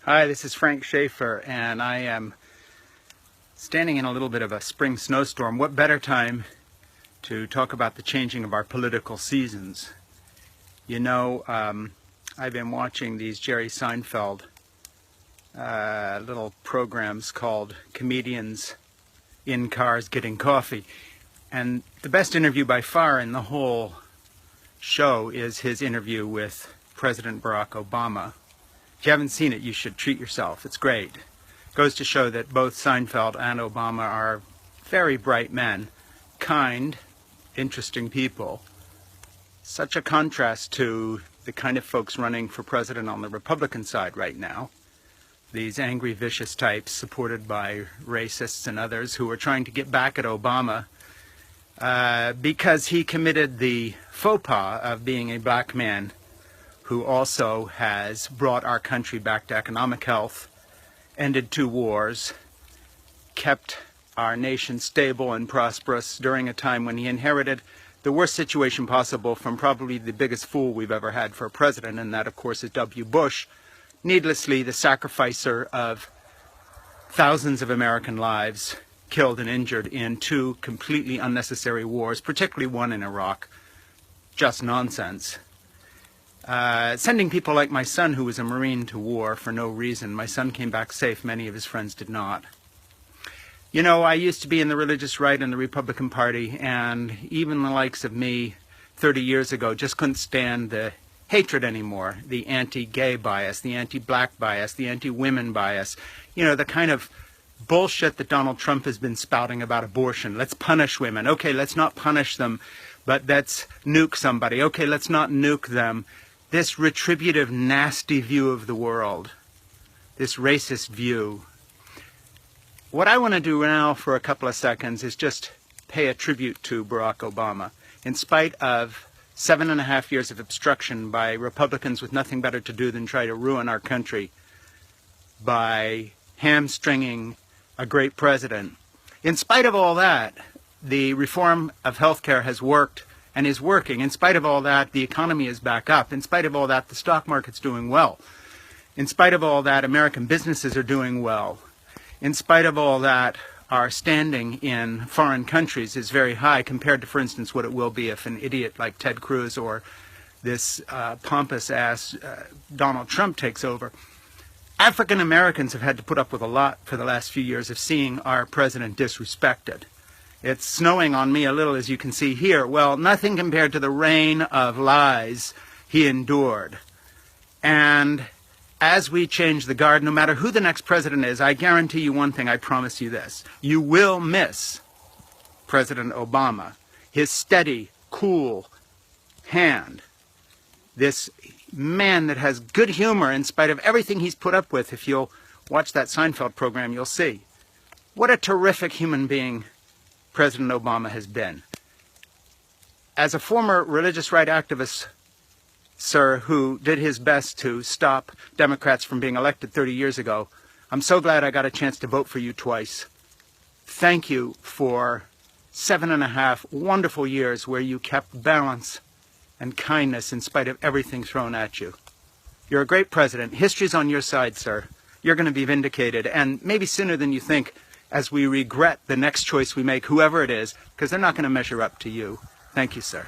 Hi, this is Frank Schaefer, and I am standing in a little bit of a spring snowstorm. What better time to talk about the changing of our political seasons? You know, I've been watching these Jerry Seinfeld little programs called Comedians in Cars Getting Coffee. And the best interview by far in the whole show is his interview with President Barack Obama. If you haven't seen it, you should treat yourself. It's great. It goes to show that both Seinfeld and Obama are very bright men, kind, interesting people. Such a contrast to the kind of folks running for president on the Republican side right now. These angry, vicious types supported by racists and others who are trying to get back at Obama because he committed the faux pas of being a black man who also has brought our country back to economic health, ended 2 wars, kept our nation stable and prosperous during a time when he inherited the worst situation possible from probably the biggest fool we've ever had for a president, and that, of course, is W. Bush, needlessly the sacrificer of thousands of American lives killed and injured in 2 completely unnecessary wars, particularly one in Iraq. Just nonsense. Sending people like my son, who was a Marine, to war for no reason. My son came back safe. Many of his friends did not. You know, I used to be in the religious right in the Republican Party, and even the likes of me 30 years ago just couldn't stand the hatred anymore, the anti-gay bias, the anti-black bias, the anti-women bias, you know, the kind of bullshit that Donald Trump has been spouting about abortion. Let's punish women. Okay, let's not punish them, but let's nuke somebody. Okay, let's not nuke them. This retributive, nasty view of the world, this racist view. What I want to do now for a couple of seconds is just pay a tribute to Barack Obama. In spite of 7.5 years of obstruction by Republicans with nothing better to do than try to ruin our country by hamstringing a great president, in spite of all that, the reform of health care has worked and is working. In spite of all that, the economy is back up. In spite of all that, the stock market's doing well. In spite of all that, American businesses are doing well. In spite of all that, our standing in foreign countries is very high compared to, for instance, what it will be if an idiot like Ted Cruz or this pompous-ass Donald Trump takes over. African Americans have had to put up with a lot for the last few years of seeing our president disrespected. It's snowing on me a little, as you can see here. Well, nothing compared to the rain of lies he endured. And as we change the guard, no matter who the next president is, I guarantee you one thing, I promise you this. You will miss President Obama. His steady, cool hand. This man that has good humor in spite of everything he's put up with. If you'll watch that Seinfeld program, you'll see. What a terrific human being President Obama has been. As a former religious right activist, sir, who did his best to stop Democrats from being elected 30 years ago, I'm so glad I got a chance to vote for you twice. Thank you for 7.5 wonderful years where you kept balance and kindness in spite of everything thrown at you. You're a great president. History's on your side, sir. You're going to be vindicated, and maybe sooner than you think, as we regret the next choice we make, whoever it is, because they're not going to measure up to you. Thank you, sir.